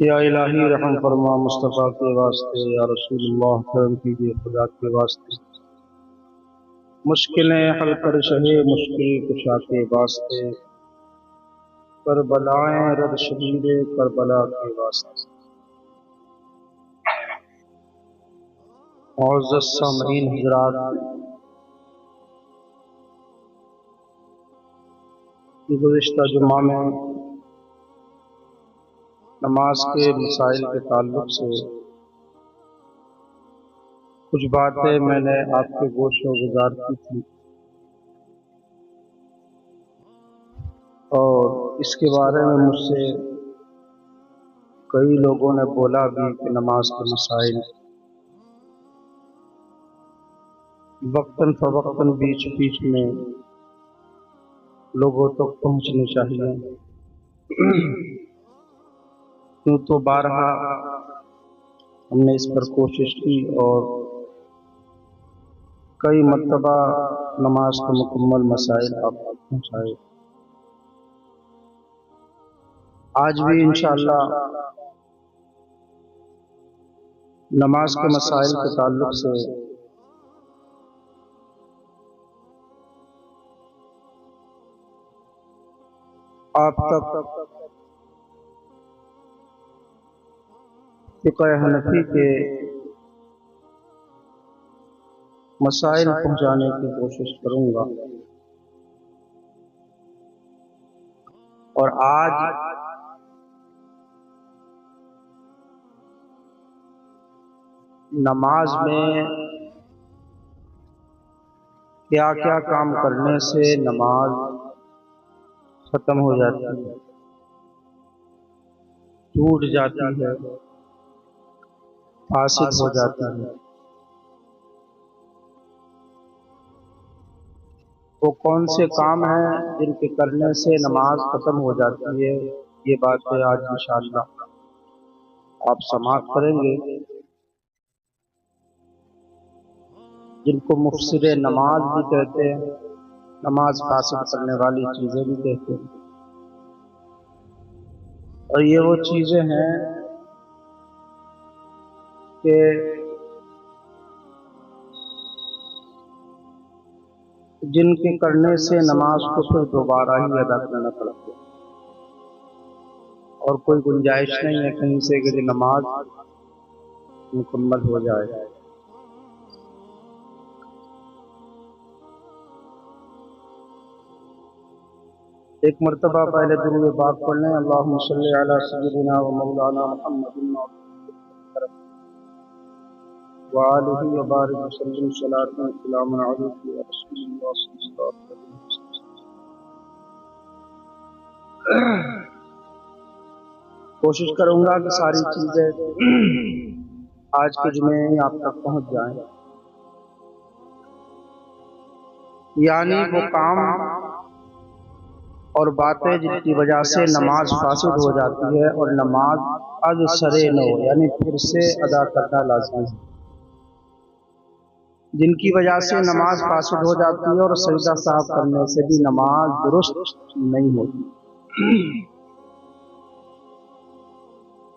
یا الہی رحم فرما مصطفیٰ کے واسطے، یا رسول اللہ کرم کیجیے خدا کے واسطے، مشکلیں حل کر شہے مشکل کشا کے واسطے، کربلائیں رد شبیر کربلا کے واسطے۔ معزز سامعین حضرات، گزشتہ جمعہ میں نماز کے مسائل کے تعلق سے کچھ باتیں میں نے آپ کے گوش و گزار کی تھی، اور اس کے بارے میں مجھ سے کئی لوگوں نے بولا بھی کہ نماز کے مسائل وقتاً فوقتاً بیچ بیچ میں لوگوں تک پہنچنی چاہیے۔ کیوں تو بارہا ہم نے اس پر کوشش کی اور کئی مرتبہ نماز کے مکمل مسائل آپ تک پہنچائے۔ آج بھی انشاءاللہ نماز کے مسائل کے تعلق سے آپ تک فقہ حنفی کے مسائل پہنچانے کی کوشش کروں گا۔ اور آج نماز میں کیا کیا کام کرنے سے نماز ختم ہو جاتی ہے، ٹوٹ جاتی ہے، فاسد ہو جاتی ہے، وہ کون سے کام ہیں جن کے کرنے سے نماز ختم ہو جاتی ہے، یہ باتیں آج انشاءاللہ آپ سماعت کریں گے، جن کو مفسد نماز بھی کہتے ہیں، نماز فاسد کرنے والی چیزیں بھی کہتے ہیں۔ اور یہ وہ چیزیں ہیں کہ جن کے کرنے سے نماز کو پھر دوبارہ ہی ادا کرنا پڑتا ہے، اور کوئی گنجائش نہیں ہے کہیں سے کہ نماز مکمل ہو جائے۔ ایک مرتبہ پہلے درود پاک پڑھ لیں، اللہم صلی علی سیدنا و مولانا محمد وآلہ وبارک وسلم صلاۃ و سلام علیک یا رسول اللہ صلی اللہ علیہ وسلم۔ کوشش کروں گا کہ ساری چیزیں آج کے جمعے آپ تک پہنچ جائیں، یعنی وہ کام اور باتیں جن کی وجہ سے نماز فاسد ہو جاتی ہے اور نماز از سرے نو یعنی پھر سے ادا کرنا لازمی ہے، جن کی وجہ سے نماز فاسد ہو جاتی ہے اور سجدہ صاحب کرنے سے بھی نماز درست نہیں ہوتی۔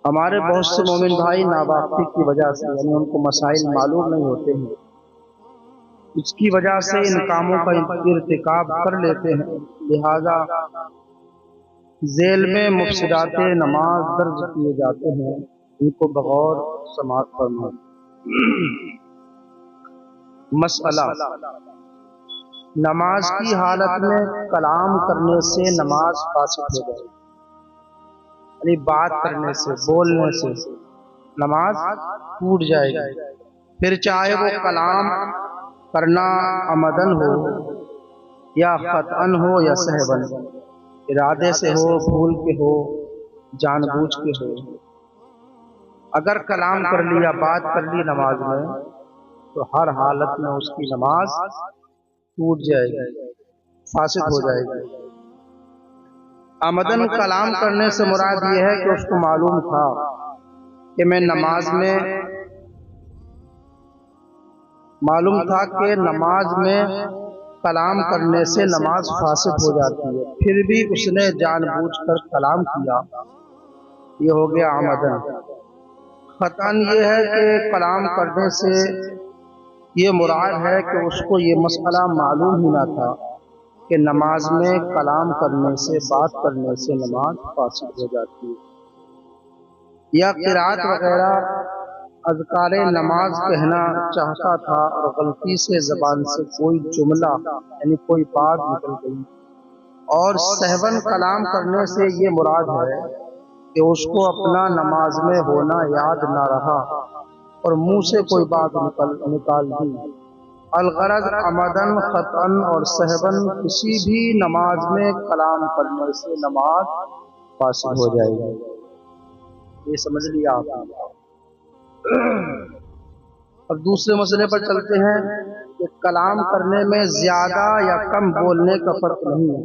ہمارے بہت سے مومن بھائی ناواقفی کی وجہ سے یعنی ان کو مسائل معلوم نہیں ہوتے ہیں، اس کی وجہ سے ان کاموں کا ارتکاب کر لیتے ہیں، لہذا ذیل میں مفسدات نماز درج کیے جاتے ہیں، ان کو بغور سماعت فرمائیں۔ مسئلہ: نماز کی حالت میں کلام کرنے سے نماز فاسد ہو جائے، یعنی بات کرنے سے، بولنے سے نماز ٹوٹ جائے گی، پھر چاہے وہ کلام کرنا عمدن ہو یا خطأن ہو یا سہون، ارادے سے ہو، بھول کے ہو، جان بوجھ کے ہو۔ اگر کلام کر لیا، بات کر لی نماز میں، تو ہر حالت میں اس کی نماز ٹوٹ جائے گی، فاسد ہو جائے گی۔ عمدن کلام کرنے سے مراد یہ ہے کہ اس کو معلوم تھا کہ میں نماز میں کلام کرنے سے نماز فاسد ہو جاتی ہے، پھر بھی اس نے جان بوجھ کر کلام کیا، یہ ہو گیا عمدن۔ خطأً یہ ہے کہ کلام کرنے سے یہ مراد ہے کہ اس کو یہ مسئلہ معلوم ہی نہ تھا کہ نماز میں کلام کرنے سے، بات کرنے سے نماز فاسد ہو جاتی ہے، یا قرات وغیرہ اذکار نماز کہنا چاہتا تھا اور غلطی سے زبان سے کوئی جملہ یعنی کوئی بات نکل گئی، اور سہون کلام کرنے سے یہ مراد ہے کہ اس کو اپنا نماز میں ہونا یاد نہ رہا اور منہ سے کوئی بات نکال دی۔ الغرض عمدن، خطأً اور سہون کسی بھی نماز میں کلام کرنے سے نماز فاسد ہو جائے گی۔ یہ سمجھ لیا آپ نے۔ اب دوسرے مسئلے پر چلتے ہیں کہ کلام کرنے میں زیادہ یا کم بولنے کا فرق نہیں ہے،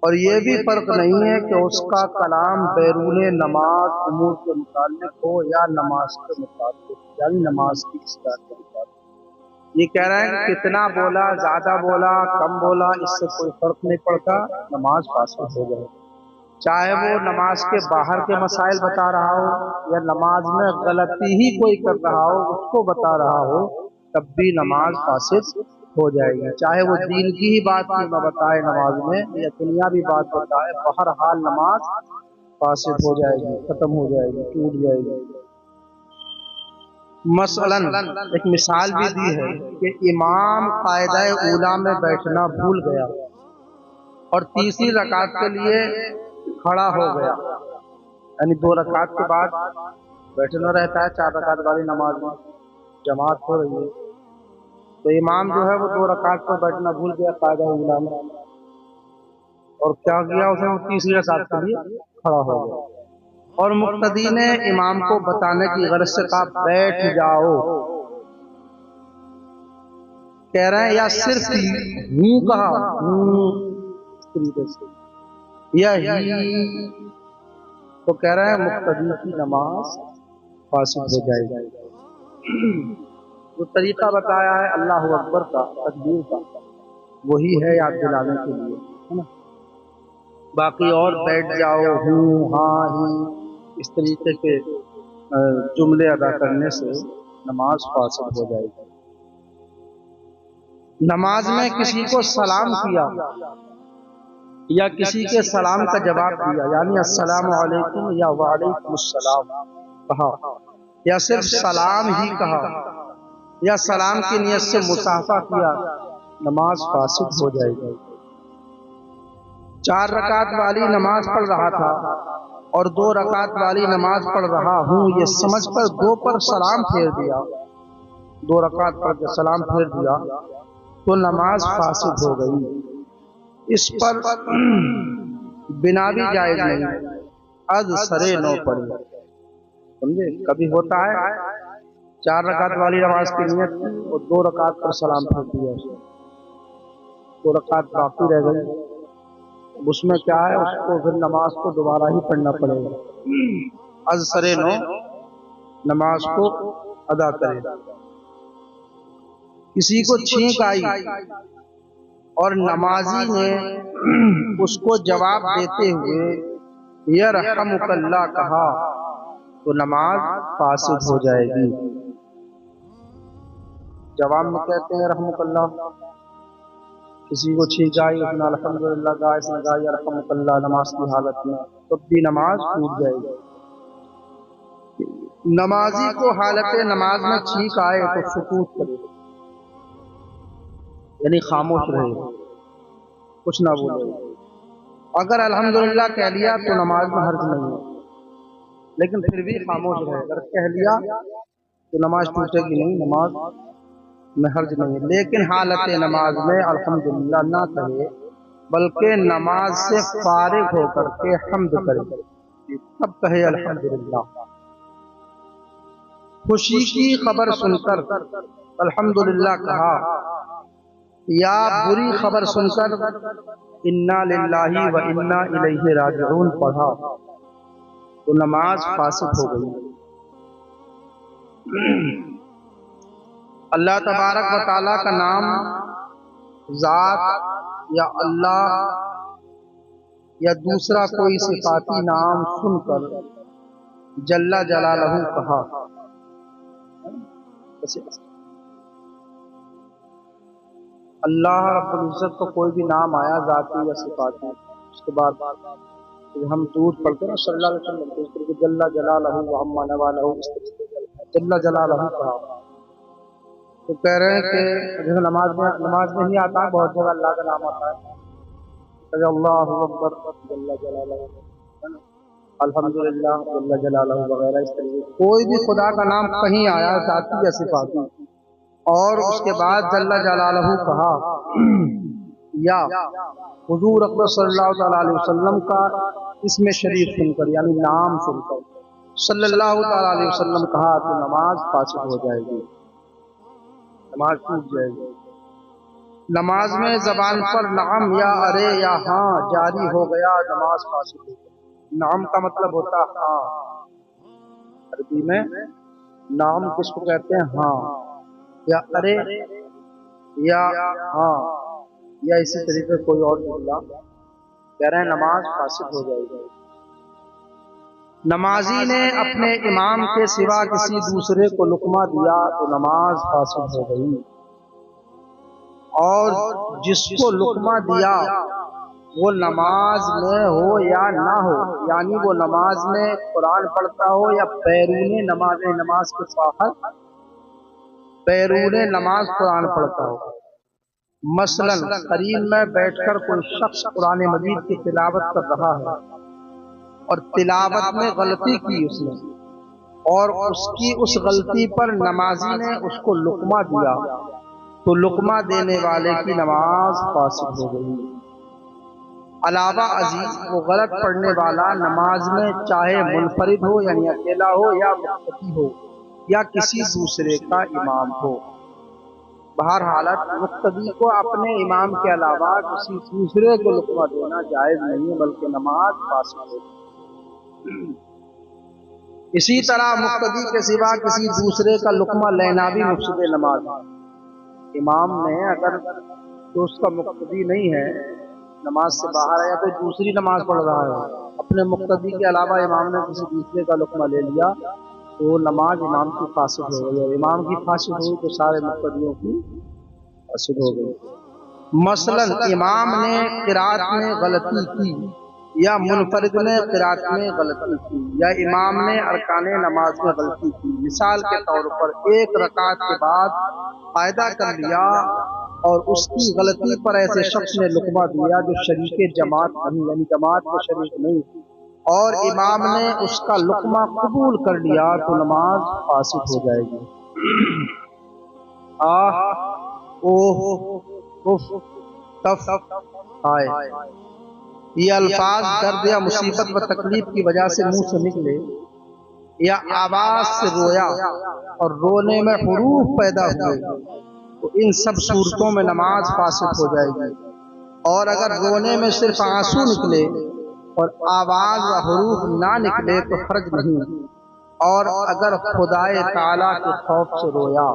اور یہ بھی فرق نہیں ہے کہ اس کا کلام بیرون نماز امور کے متعلق ہو یا نماز کے متعلق، یعنی نماز کی اصلاح کے متعلق۔ یہ کہہ رہے ہیں کہ کتنا بولا، زیادہ بولا، کم بولا، اس سے کوئی فرق نہیں پڑتا، نماز فاسد ہو جائے، چاہے وہ نماز کے باہر کے مسائل بتا رہا ہو یا نماز میں غلطی ہی کوئی کر رہا ہو اس کو بتا رہا ہو، تب بھی نماز فاسد ہو جائے گی، چاہے وہ دین کی ہی بات کیوں نہ بتائے نماز میں یا دنیاوی بات بتائے، بہرحال نماز فاسد ہو جائے گی، ختم ہو جائے گی، ٹوٹ جائے گی۔ مثلاً ایک مثال بھی دی ہے کہ امام قاعدہ اولیٰ میں بیٹھنا بھول گیا اور تیسری رکعت کے لیے کھڑا ہو گیا، یعنی 2 رکعت کے بعد بیٹھنا رہتا ہے، 4 رکعت والی نماز میں جماعت ہو رہی ہے، تو امام جو ہے وہ 2 رکعت پر بیٹھنا بھول گیا قاعدہ اولیٰ میں، اور کیا کیا اس نے، تیسری رکعت کے لیے کھڑا ہو گیا، اور مقتدی نے امام کو بتانے کی غرض سے کہا بیٹھ جاؤ، کہہ رہے ہیں یا صرف ہوں کہا، اس طریقے سے، یا ہی، تو کہہ رہے ہیں مقتدی کی نماز فاسد ہو جائے گی۔ جو طریقہ بتایا ہے اللہ اکبر کا، تکبیر کا، وہی ہے یاد دلانے کے لیے، ہے نا؟ باقی اور بیٹھ جاؤ، ہوں، ہاں، ہی، اس طریقے کے جملے ادا کرنے سے نماز فاسد ہو جائے گی۔ نماز میں کسی کو سلام کیا یا کسی کے سلام کا جواب دیا، یعنی السلام علیکم یا وعلیکم السلام کہا، یا صرف سلام ہی کہا، یا سلام کی نیت سے مصافحہ کیا، نماز فاسد ہو جائے گی۔ 4 رکعت والی نماز پڑھ رہا تھا اور 2 رکعت والی نماز پڑھ رہا ہوں یہ سمجھ کر 2 پر سلام پھیر دیا، 2 رکعت پڑھ کے سلام پھیر دیا تو نماز فاسد ہو گئی، اس پر بنا بھی جائز نہیں، از سرے نو پڑی، سمجھے؟ کبھی ہوتا ہے 4 رکعت والی نماز کی نیت اور 2 رکعت پر سلام پھیر دیا، 2 رکعت باقی رہ گئی، اس میں کیا ہے، اس کو پھر نماز کو دوبارہ ہی پڑھنا پڑے گا، از سرے نو نماز کو ادا کرے۔ کسی کو چھینک آئی اور نمازی نے اس کو جواب دیتے ہوئے یرحمک اللہ کہا تو نماز فاسد ہو جائے گی۔ جواب میں کہتے ہیں رحمک اللہ، کسی کو چھینک آئی، اس نے الحمدللہ کہا، اس نے کہا یرحمک اللہ نماز کی حالت میں، تب بھی نماز ٹوٹ جائے گی۔ نمازی کو حالت نماز میں چھینک آئے تو سکوت کرے، یعنی خاموش رہے، کچھ نہ بولے، اگر الحمدللہ کہہ لیا تو نماز میں حرج نہیں ہے، لیکن پھر بھی خاموش رہے، اگر کہہ لیا تو نماز ٹوٹے گی نہیں، نماز میں حرج نہیں ہے، لیکن حالت نماز میں الحمدللہ نہ کہے بلکہ نماز سے فارغ ہو کر کے حمد کرے، تب کہے الحمدللہ۔ خوشی کی خبر سن کر الحمدللہ کہا یا بری خبر سن کر انا للہ و انا الیہ راجعون پڑھا تو نماز فاسد ہو گئی۔ اللہ تبارک و تعالیٰ کا نام، ذات یا اللہ یا دوسرا کوئی صفاتی نام سن کر جل جلالہ کہا، اللہ رب العزت کو کوئی بھی نام آیا ذاتی یا صفاتی، اس کے بعد ہم دودھ پڑھتے ہیں صلی اللہ علیہ وسلم کو جل جلالہ وعما نوالہ، جل جلالہ کہا، تو کہہ رہے ہیں کہ جیسے نماز میں ہی آتا ہے، بہت جگہ اللہ کا نام آتا ہے، اللہ اکبر جل جلالہ، الحمدللہ جل جلالہ وغیرہ، اس طریقے کوئی بھی خدا کا نام کہیں آیا ذاتی یا صفاتی اور اس کے بعد جل جلالہ کہا، یا حضور اکبر صلی اللہ تعالی علیہ وسلم کا اس میں شریف سن کر یعنی نام سن کر صلی اللہ تعالی علیہ وسلم کہا تو نماز فاسد ہو جائے گی، نماز ٹوٹ جائے گی۔ نماز میں زبان پر نعم یا ارے یا ہاں جاری ہو گیا، نماز فاسد ہو گئی۔ نعم کا مطلب ہوتا ہے ہاں، عربی میں نعم کس کو کہتے ہیں؟ ہاں، یا ارے یا ہاں یا اسی طریقے کوئی اور جملہ کہہ رہے ہیں نماز فاسد ہو جائے گی۔ نمازی نے اپنے امام کے سوا کسی دوسرے کو لقمہ دیا تو نماز فاسد ہو گئی، اور جس کو لقمہ دیا وہ نماز میں ہو یا نہ ہو، یعنی وہ نماز میں قرآن پڑھتا ہو یا بیرون نماز کے باہر بیرون نماز قرآن پڑھتا ہو۔ مثلا قریب میں بیٹھ کر کوئی شخص قرآن مجید کی تلاوت کر رہا ہے اور تلاوت میں غلطی کی اس نے، اور اس کی اس غلطی پر نمازی نے اس کو لقمہ دیا تو لقمہ دینے والے کی نماز فاسد ہو گئی۔ علاوہ ازیں وہ غلط پڑھنے والا نماز میں چاہے منفرد ہو یعنی اکیلا ہو یا مقتدی ہو یا کسی دوسرے کا امام ہو، بہر حالت مقتدی کو اپنے امام کے علاوہ کسی دوسرے کو لقمہ دینا جائز نہیں ہے بلکہ نماز فاسد ہے۔ اسی طرح مقتدی کے سوا کسی دوسرے کا لقمہ لینا بھی مفسد نماز ہے۔ امام نے اگر تو اس کا مقتدی نہیں ہے، نماز سے باہر ہے یا کوئی دوسری نماز پڑھ رہا ہے، اپنے مقتدی کے علاوہ امام نے کسی دوسرے کا لقمہ لے لیا تو نماز امام کی فاسد ہو گئی، اور امام کی فاسد ہوئی تو سارے مقتدیوں کی فاسد ہو گئی۔ مثلا امام نے قرات میں غلطی کی یا منفرد نے قرات میں غلطی کی یا امام نے ارکان نماز میں غلطی کی، مثال کے طور پر ایک رکعت کے بعد قاعدہ کر لیا اور اس کی غلطی پر ایسے شخص نے لقمہ دیا جو شریک جماعت نہیں یعنی جماعت میں شریک نہیں، اور امام نے اس کا لقمہ قبول کر لیا تو نماز فاسد ہو جائے گی۔ آہ اوہ اف تف ہائے، یہ الفاظ درد یا مصیبت و تکلیف کی وجہ سے منہ سے نکلے یا آواز سے رویا اور رونے میں حروف پیدا ہوئے تو ان سب صورتوں میں نماز فاسد ہو جائے گی، اور اگر رونے میں صرف آنسو نکلے اور آواز و حروف نہ نکلے تو حرج نہیں، اور اگر خدائے تعالیٰ کے خوف سے رویا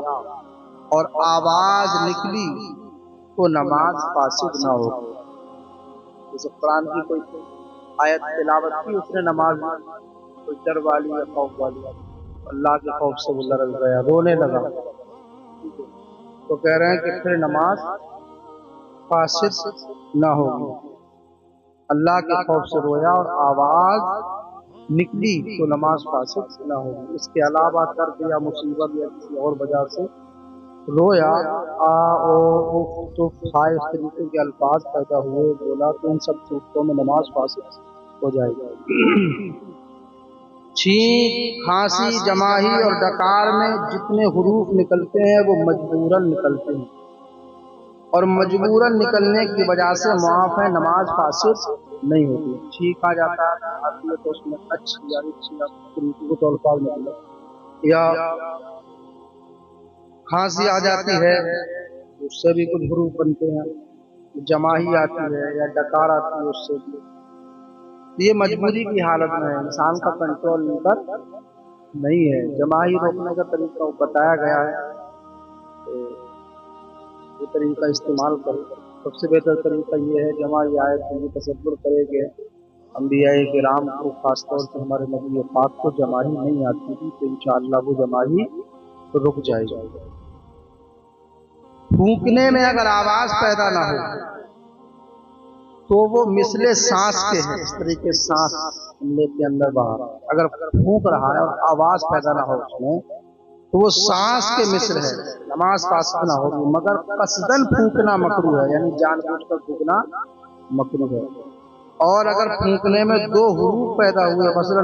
اور آواز نکلی تو نماز فاسد نہ ہو۔ جیسے قرآن کی کوئی آیت تلاوت کی اس نے نماز میں کوئی ڈر والی یا خوف والی، اللہ کے خوف سے وہ لرز گیا رونے لگا تو کہہ رہے ہیں کہ پھر نماز فاسد نہ ہوگی۔ اللہ کے خوف سے رویا اور آواز نکلی تو نماز فاسد نہ ہوگی۔ اس کے علاوہ درد یا مصیبت یا کسی اور وجہ سے رویا آ او اف تف ہائے اس طریقے کے الفاظ پیدا ہوئے بولا تو ان سب صورتوں میں نماز فاسد ہو جائے گی۔ چھینک کھانسی جماہی اور ڈکار میں جتنے حروف نکلتے ہیں وہ مجبوراً نکلتے ہیں اور مجبوراً نکلنے کی وجہ سے معاف ہے، نماز فاسد نہیں ہوتی۔ چھینک آ جاتا ہے تو اس میں اچھی یا طریقے کو الفاظ مطلب یا کھانسی آ جاتی ہے اس سے بھی کچھ حروف بنتے ہیں، جماہی آتی ہے یا ڈکار آتی ہے اس سے بھی، یہ مجبوری کی حالت میں ہے، انسان کا کنٹرول پر نہیں ہے۔ جماہی روکنے کا طریقہ بتایا گیا ہے تو یہ طریقہ استعمال کرو۔ سب سے بہتر طریقہ یہ ہے جماعی آئے تو یہ تصور کرے کہ انبیاء کرام کو خاص طور سے ہمارے نبی پاک کو جماہی نہیں آتی تھی، تو انشاءاللہ وہ جماہی رک جائے گی۔ پھونکنے میں اگر آواز پیدا نہ ہو تو وہ مثل سانس کے ہیں، اس طریقے سانس ہم لیتے اندر باہر، اگر پھونک رہا ہے اور آواز پیدا نہ ہو اس میں تو وہ سانس کے مثل ہے، نماز فاسد نہ ہوگی، مگر قصدن پھونکنا مکروہ ہے، یعنی جان بوجھ کر پھونکنا مکروہ ہے۔ اور اگر پھونکنے میں دو حروف پیدا ہوئے، مثلا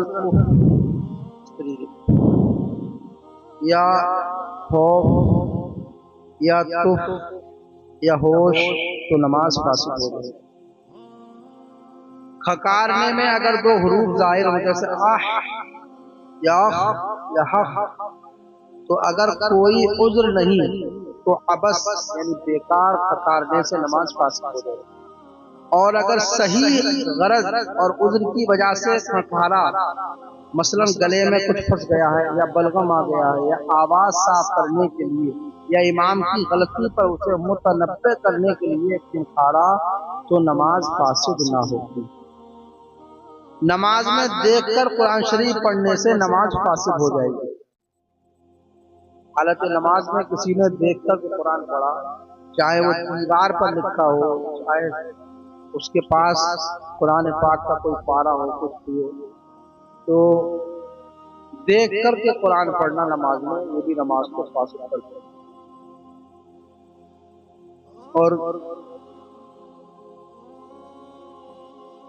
یا خوف یا تف یا ہوش، تو نماز فاسد ہو جائے۔ کھکارنے میں اگر دو حروف ظاہر ہو، جیسے آہ یا حق، تو اگر کوئی عذر نہیں تو عبث یعنی بیکار کھکارنے سے نماز فاسد ہو جائے۔ اور اگر صحیح غرض اور عذر کی وجہ سے کھکارا، مثلا گلے میں کچھ پھنس گیا ہے یا بلغم آ گیا ہے یا آواز صاف کرنے کے لیے یا امام کی غلطی پر اسے متنبہ کرنے کے لیے کھکارا، تو نماز فاسد نہ ہوگی۔ نماز میں دیکھ کر قرآن شریف پڑھنے سے نماز فاسد ہو جائے گی۔ حالت نماز میں کسی نے دیکھ کر قرآن پڑھا، چاہے وہ دیوار پر لکھا ہو، چاہے اس کے پاس قرآن پاک کا کوئی پارہ ہو، کچھ بھی ہو، تو دیکھ کر کے قرآن پڑھنا نماز میں، یہ بھی نماز کو فاسد کرتا ہے۔ اور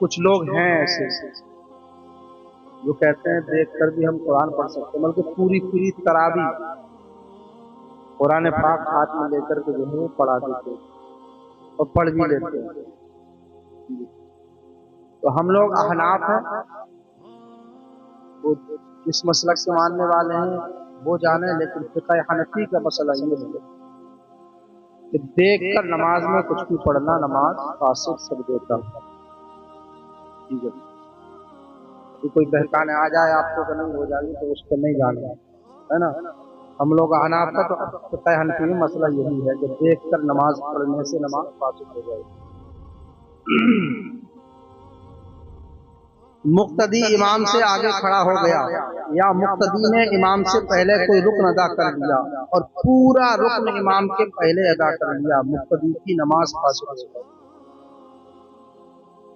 کچھ لوگ ہیں ایسے جو کہتے ہیں دیکھ کر بھی ہم قرآن پڑھ سکتے ہیں، بلکہ پوری تراویح قرآن پاک ہاتھ میں لے کر کے جو ہے پڑھا دیتے اور پڑھ بھی لیتے ہیں۔ تو ہم لوگ احناف ہیں، وہ اس مسلک سے ماننے والے ہیں وہ جانے، لیکن فقہ حنفی کا مسئلہ یہ ہے کہ دیکھ کر نماز میں کچھ بھی پڑھنا نماز فاسد کر دیتا ہے۔ ٹھیک ہے، کوئی بہکانے آ جائے آپ کو کہ نہیں ہو جائے گی تو اس کو نہیں جانا ہے نا۔ ہم لوگ احناف کا تو فقہ حنفی میں مسئلہ یہی ہے کہ دیکھ کر نماز پڑھنے سے نماز فاسد ہو جائے گی۔ مقتدی امام سے آگے کھڑا ہو گیا یا مقتدی نے امام سے پہلے کوئی رکن ادا کر لیا اور پورا رکن امام کے پہلے ادا کر لیا، مقتدی کی نماز فاسد ہو جائے۔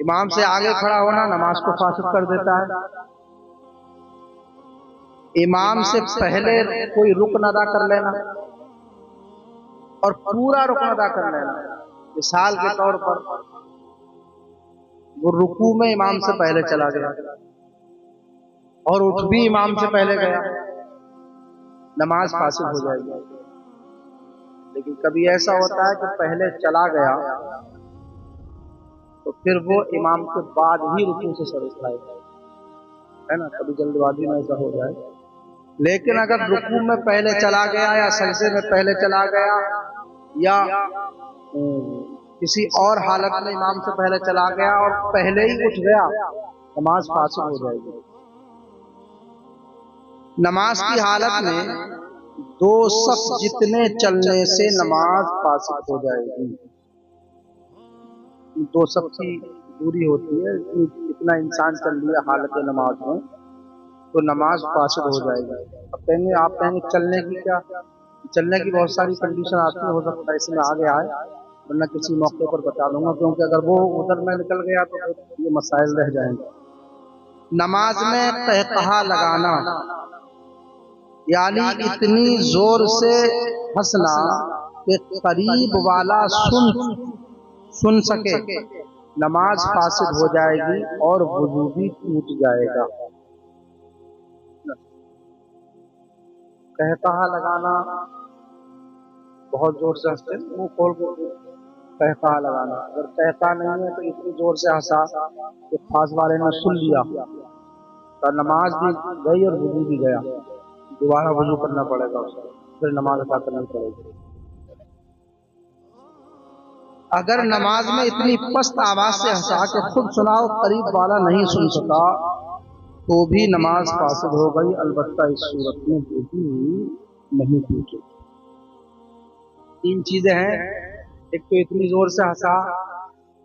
امام سے آگے کھڑا ہونا نماز کو فاسد کر دیتا ہے۔ امام سے پہلے کوئی رکن ادا کر لینا اور پورا رکن ادا کر لینا، مثال کے طور پر وہ رکوع میں امام سے پہلے چلا گیا اور اٹھ بھی امام سے پہلے گیا، نماز فاسد ہو جائے گی۔ لیکن کبھی ایسا ہوتا ہے کہ پہلے چلا گیا تو پھر وہ امام کے بعد ہی رکوع سے سر اٹھائے گا، ہے نا، کبھی جلد بازی میں ایسا ہو جائے۔ لیکن اگر رکوع میں پہلے چلا گیا یا سجدے میں پہلے چلا گیا یا کسی اور حالت میں امام سے پہلے چلا گیا اور پہلے ہی اٹھ گیا، نماز فاسد ہو جائے گی۔ نماز کی حالت میں دو صف جتنے چلنے سے نماز فاسد ہو جائے گی۔ دو صف کی دوری ہوتی ہے، اتنا انسان چل لیا حالت نماز میں تو نماز فاسد ہو جائے گی۔ اب کہیں گے آپ کہیں گے چلنے کی کیا؟ چلنے کی بہت ساری کنڈیشن آتی ہے، ہو سکتا ہے اس میں آگے آئے، ورنہ کسی موقع پر بتا دوں گا، کیونکہ اگر وہ ادھر میں نکل گیا تو یہ مسائل رہ جائیں گے۔ نماز میں قہقہا لگانا یعنی اتنی زور سے ہنسنا کہ قریب والا سن سکے، نماز فاسد ہو جائے گی اور وضو بھی ٹوٹ جائے گا۔ قہقہا لگانا بہت زور سے ہنستے، منہ کھول کے قہقہا لگانا، اگر قہقہا نہیں ہے تو اتنی زور سے ہنسا کہ پاس والے نے سن لیا تو نماز بھی گئی اور وضو بھی گیا، دوبارہ وضو کرنا پڑے گا، اس کو پھر نماز ادا کرنی پڑے گی۔ اگر نماز میں اتنی پست آواز سے ہنسا کہ خود سناؤ قریب والا نہیں سن سکا تو بھی نماز فاسد ہو گئی، البتہ اس صورت میں وضو نہیں ٹوٹے۔ تین چیزیں ہیں، ایک تو اتنی زور سے ہنسا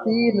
3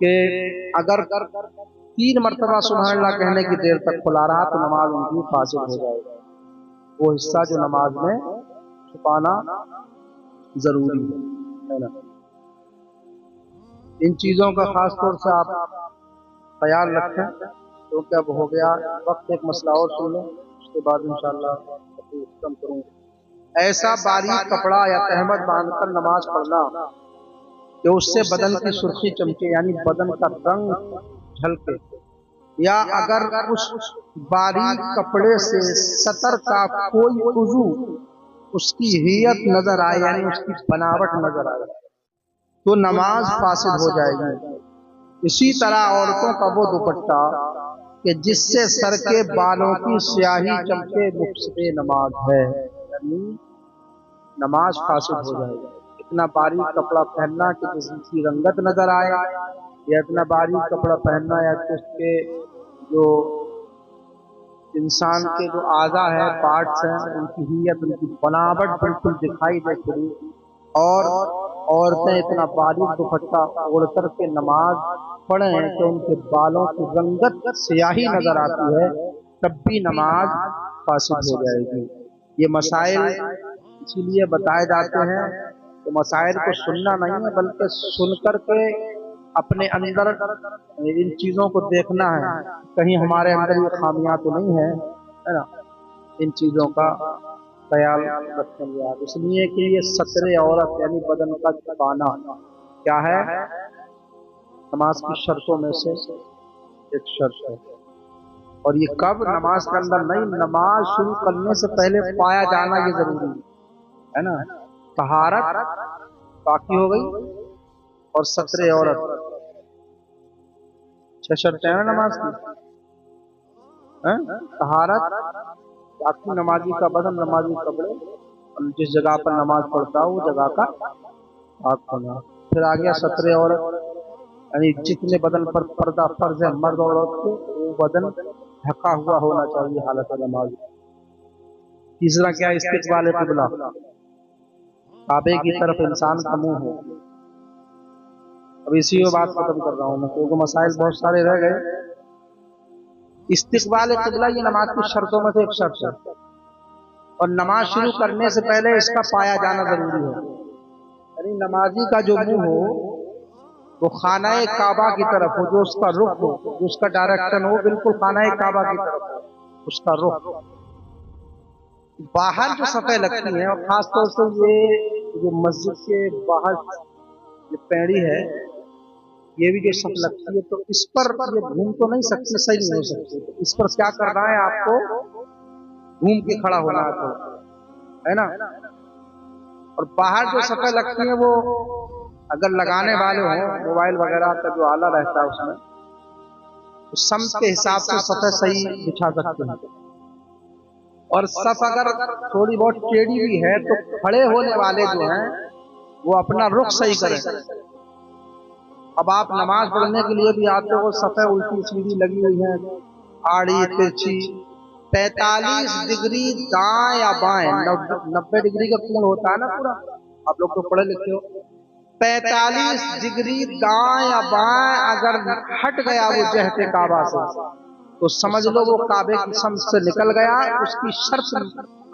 کہ اگر 3 مرتبہ سبحان اللہ کہنے کی دیر تک کھلا رہا تو نماز ان کی فاسد ہو جائے گی. وہ حصہ جو نماز میں چھپانا ضروری ہے نا. ان چیزوں کا خاص طور سے آپ خیال رکھیں، کیونکہ اب ہو گیا وقت. ایک مسئلہ اور سن لیں، اس کے بعد انشاءاللہ ختم کروں. ایسا باریک کپڑا یا تہمت باندھ کر نماز پڑھنا کہ اس سے بدن کی سرخی چمکے، یعنی بدن کا رنگ جھلکے، یا اگر اس باریک کپڑے سے سطر کا کوئی عضو اس کی ہیئت نظر آئے، یعنی اس کی بناوٹ نظر آئے، تو نماز فاسد ہو جائے گی. اسی طرح عورتوں کا وہ دوپٹہ کہ جس سے سر کے بالوں کی سیاہی چمکے مفسد نماز ہے، یعنی نماز فاسد ہو جائے گی. اتنا باریک کپڑا پہننا کہ جس کی رنگت نظر آئے، یا اتنا باریک کپڑا پہننا یا اس کے جو انسان کے جو اعضاء ہیں، پارٹس ہیں، ان کی ہیئت، ان کی بناوٹ بالکل دکھائی دے کھڑی، اور عورتیں اتنا باریک دوپٹہ اوڑھ کر کے نماز پڑھیں کہ ان کے بالوں کی رنگت سیاہی نظر آتی ہے، تب بھی نماز فاسد ہو جائے گی. یہ مسائل اسی لیے بتائے جاتے ہیں کہ مسائل کو سننا نہیں ہے، بلکہ سن کر کے اپنے اندر ان چیزوں کو دیکھنا ہے، کہیں ہمارے اندر یہ خامیاں تو نہیں ہے نا. ان چیزوں کا خیال رکھیں گے آپ. اس لیے کہ یہ ستر عورت یعنی بدن کا چھپانا کیا ہے، نماز کی شرطوں میں سے ایک شرط ہے. اور یہ کب؟ نماز کے اندر نہیں، نماز شروع کرنے سے پہلے پایا جانا یہ ضروری ہے نا. طہارت باقی ہو گئی اور ستر عورت، 6 شرطیں ہیں نماز کی. طہارت، باقی نمازی کا بدن، نمازی کپڑے، اور جس جگہ پر نماز پڑھتا ہو وہ جگہ کا پاک ہونا. پھر آ گیا ستر عورت، یعنی جتنے بدن پر پردہ فرض ہے مرد اور عورت کو، وہ بدن ڈھکا ہوا ہونا چاہیے حالت نماز. تیسرا کیا؟ استقبال قبلہ، کعبے کی طرف انسان کا منہ ہو. اب اسی میں بات ختم کر رہا ہوں میں، کیونکہ مسائل بہت سارے رہ گئے. استقبال قبلہ یہ نماز کی شرطوں میں سے ایک شرط ہے، اور نماز شروع کرنے سے پہلے اس کا پایا جانا ضروری ہے. یعنی نمازی کا جو منہ ہو وہ خانہ کعبہ کی طرف ہو، جو اس کا رخ ہو، جو اس کا ڈائریکشن ہو بالکل خانہ کعبہ کی طرف ہو اس کا رخ. باہر جو صفیں لگتی ہیں، اور خاص طور سے یہ جو مسجد کے باہر یہ پیڑی ہے، یہ بھی جو صف لگتی ہے، تو اس پر یہ گھوم تو نہیں سکتی، صحیح نہیں ہو سکتی. تو اس پر کیا کرنا ہے آپ کو؟ گھوم کے کھڑا ہونا ہے نا. اور باہر جو صفیں لگتی ہیں وہ اگر لگانے والے ہوں، موبائل وغیرہ کا جو آلہ رہتا ہے اس میں، تو سمت کے حساب سے صفیں صحیح بچھا سکتے ہیں. اور صف اگر تھوڑی بہت ٹیڑھی بھی ہے تو کھڑے ہونے والے جو ہیں وہ اپنا رخ صحیح کریں. اب آپ نماز پڑھنے کے لیے بھی آتے ہو، صفیں الٹی سیدھی لگی ہوئی ہیں، آڑی ترچھی، 45 ڈگری دائیں یا بائیں، 90 ڈگری کا کون ہوتا ہے نا پورا، آپ لوگ تو پڑھے لکھے ہو. 45 ڈگری دائیں یا بائیں اگر ہٹ گیا وہ جہت کعبہ سے، تو سمجھ لو وہ کعبے کی سمت سے نکل گیا، اس کی شرط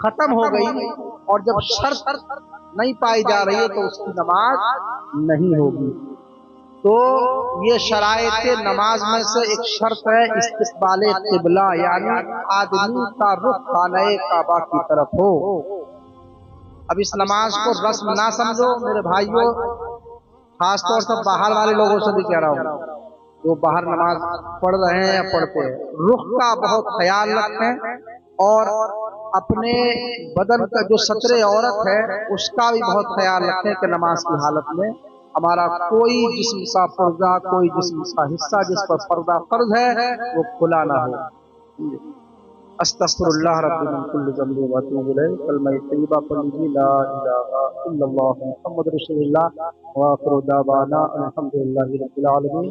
ختم ہو گئی. اور جب شرط نہیں پائی جا رہی ہے تو اس کی نماز نہیں ہوگی. تو یہ شرائط نماز میں سے ایک شرط ہے استقبال قبلہ، یعنی آدمی کا رخ خانہ کعبہ کی طرف ہو. اب اس نماز کو رسم نہ سمجھو میرے بھائیوں، خاص طور سے باہر والے لوگوں سے بھی کہہ رہا ہوں جو باہر نماز پڑھ رہے ہیں یا پڑھتے ہیں، رخ کا بہت خیال رکھیں، اور اپنے بدن کا جو ستر عورت ہے اس کا بھی بہت خیال رکھیں کہ نماز کی حالت میں ہمارا کوئی جسم کا پردہ، کوئی جسم کا حصہ جس پر پردہ فرض ہے وہ کھلا نہ ہو. استغفر اللہ رب من کل ذنب و اتوب الیہ. کلمہ طیبہ پڑھیے، لا الہ الا اللہ محمد رسول اللہ. وآخر دعوانا الحمد للہ رب العالمین.